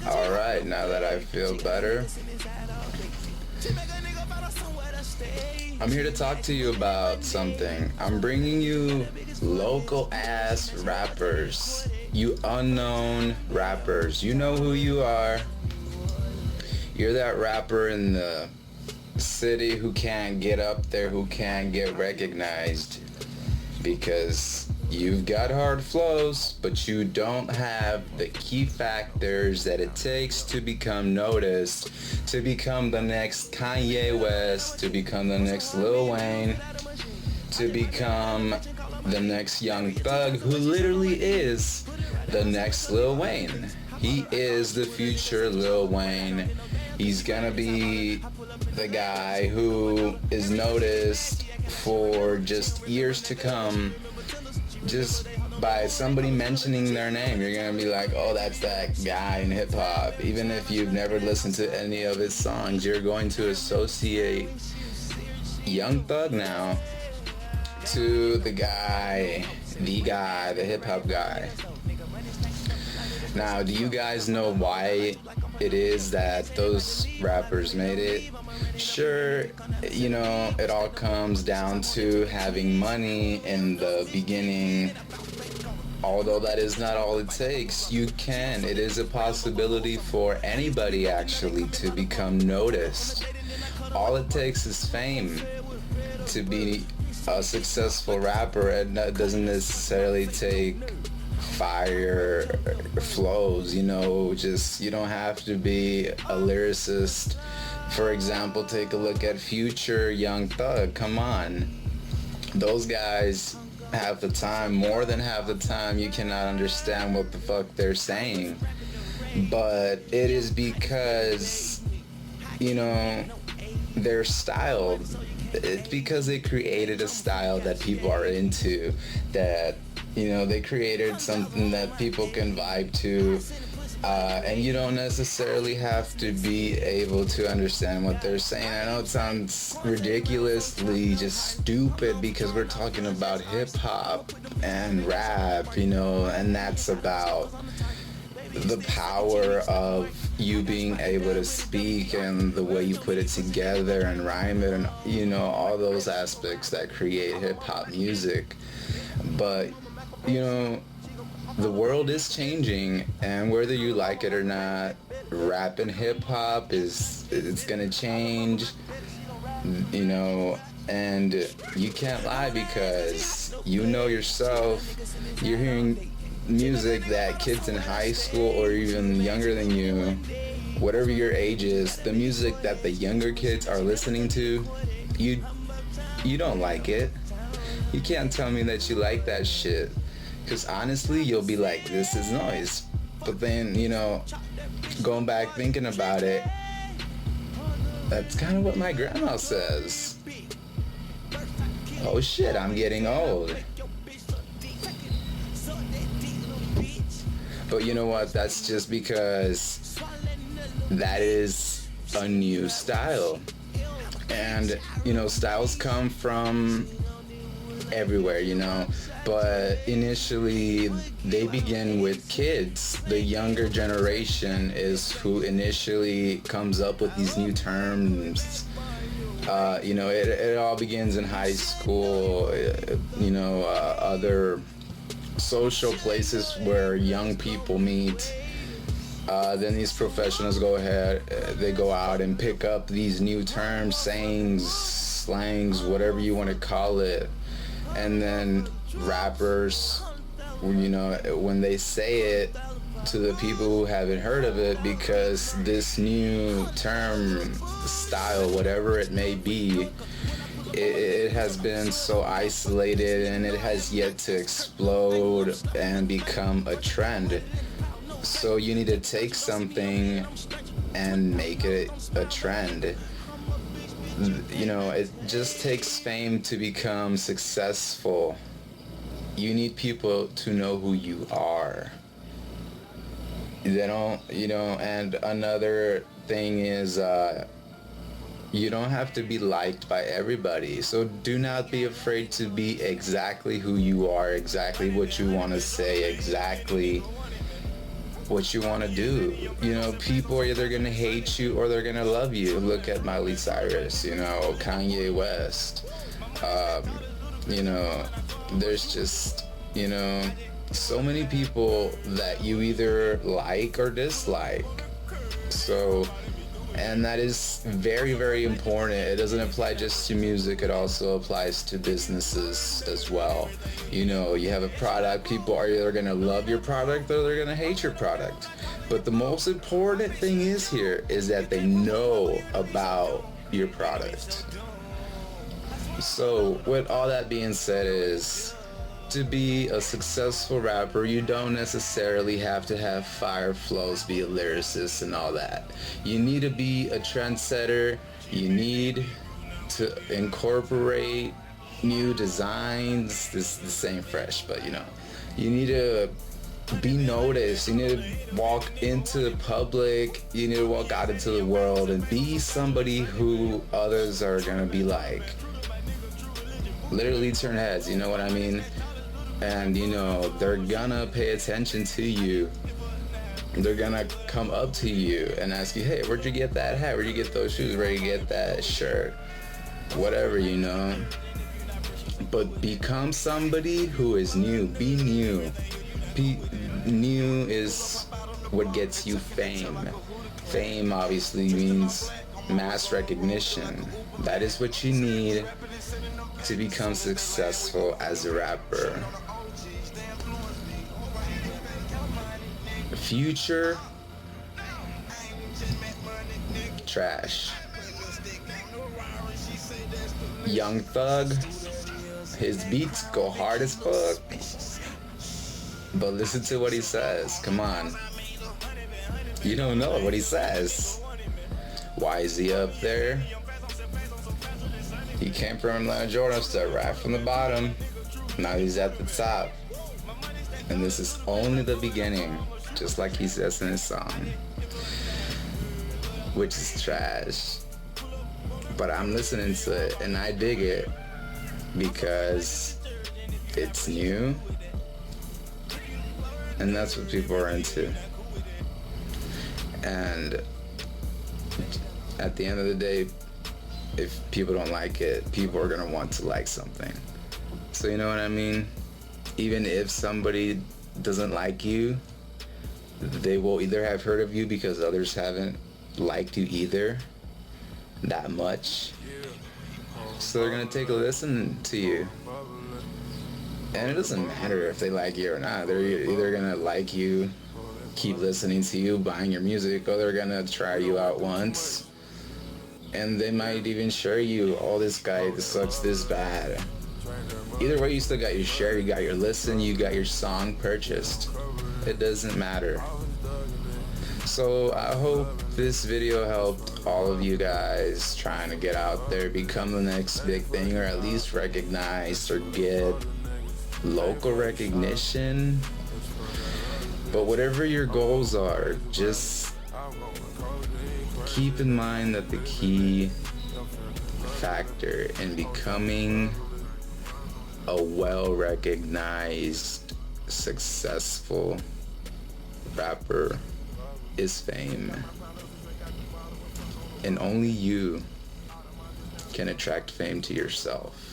Alright, now that I feel better, I'm here to talk to you about something. I'm bringing you local ass rappers. You unknown rappers. You know who you are. You're that rapper in the city who can't get up there, who can't get recognized because you've got hard flows, but you don't have the key factors that it takes to become noticed, to become the next Kanye West, to become the next Lil Wayne, to become the next Young Thug, who literally is the next Lil Wayne. He is the future Lil Wayne. He's gonna be the guy who is noticed for just years to come. Just by somebody mentioning their name, you're gonna be like, oh, that's that guy in hip hop. Even if you've never listened to any of his songs, you're going to associate Young Thug now to the guy, the hip hop guy. Now, do you guys know why it is that those rappers made it? Sure, it all comes down to having money in the beginning. Although that is not all it takes, it is a possibility for anybody actually to become noticed. All it takes is fame to be a successful rapper, and that doesn't necessarily take fire flows, you don't have to be a lyricist. For example, take a look at Future, Young Thug. Come on, those guys half the time, more than half the time, you cannot understand what the fuck they're saying, but it is because their style. It's because they created a style that people are into, that they created something that people can vibe to, and you don't necessarily have to be able to understand what they're saying. I know it sounds ridiculously just stupid because we're talking about hip hop and rap, and that's about the power of you being able to speak and the way you put it together and rhyme it, and all those aspects that create hip hop music. But the world is changing, and whether you like it or not, rap and hip hop it's gonna change, and you can't lie because yourself, you're hearing music that kids in high school or even younger than you, whatever your age is, the music that the younger kids are listening to, you don't like it. You can't tell me that you like that shit, because honestly you'll be like, this is noise. But then going back thinking about it, that's kind of what my grandma says. Oh shit, I'm getting old. But you know what? That's just because that is a new style. And, styles come from everywhere, But initially, they begin with kids. The younger generation is who initially comes up with these new terms. It all begins in high school, other social places where young people meet. Then these professionals they go out and pick up these new terms, sayings, slangs, whatever you want to call it. And then rappers, when they say it to the people who haven't heard of it, because this new term, style, whatever it may be, it has been so isolated and it has yet to explode and become a trend. So you need to take something and make it a trend. It just takes fame to become successful. You need people to know who you are. They don't, and another thing is, you don't have to be liked by everybody. So do not be afraid to be exactly who you are, exactly what you want to say, exactly what you want to do. You know, people are either gonna hate you or they're gonna love you. Look at Miley Cyrus, you know, Kanye West. You know, there's just, you know, so many people that you either like or dislike. So, and that is very, very important. It doesn't apply just to music, it also applies to businesses as well. You know, you have a product, people are either gonna love your product or they're gonna hate your product. But the most important thing is here is that they know about your product. So with all that being said, is to be a successful rapper, you don't necessarily have to have fire flows, be a lyricist and all that. You need to be a trendsetter. You need to incorporate new designs. This ain't fresh, but you know, you need to be noticed. You need to walk into the public. You need to walk out into the world and be somebody who others are gonna be like. Literally turn heads, you know what I mean? And you know, they're gonna pay attention to you. They're gonna come up to you and ask you, hey, where'd you get that hat? Where'd you get those shoes? Where'd you get that shirt? Whatever, you know. But become somebody who is new. Be new. New is what gets you fame. Fame obviously means mass recognition. That is what you need to become successful as a rapper. Future, trash. Young Thug, his beats go hard as fuck. But listen to what he says. Come on. You don't know what he says. Why is he up there? He came from Atlanta, Georgia, started right from the bottom. Now he's at the top. And this is only the beginning, just like he says in his song, which is trash. But I'm listening to it and I dig it because it's new. And that's what people are into. And at the end of the day, if people don't like it, people are gonna want to like something. So you know what I mean? Even if somebody doesn't like you, they will either have heard of you because others haven't liked you either that much. So they're gonna take a listen to you. And it doesn't matter if they like you or not. They're either gonna like you, keep listening to you, buying your music, or they're gonna try you out once. And they might even share you, oh, this guy sucks this bad. Either way, you still got your share, you got your listen, you got your song purchased. It doesn't matter. So I hope this video helped all of you guys trying to get out there, become the next big thing, or at least recognized or get local recognition. But whatever your goals are, just keep in mind that the key factor in becoming a well-recognized, successful rapper is fame. And only you can attract fame to yourself.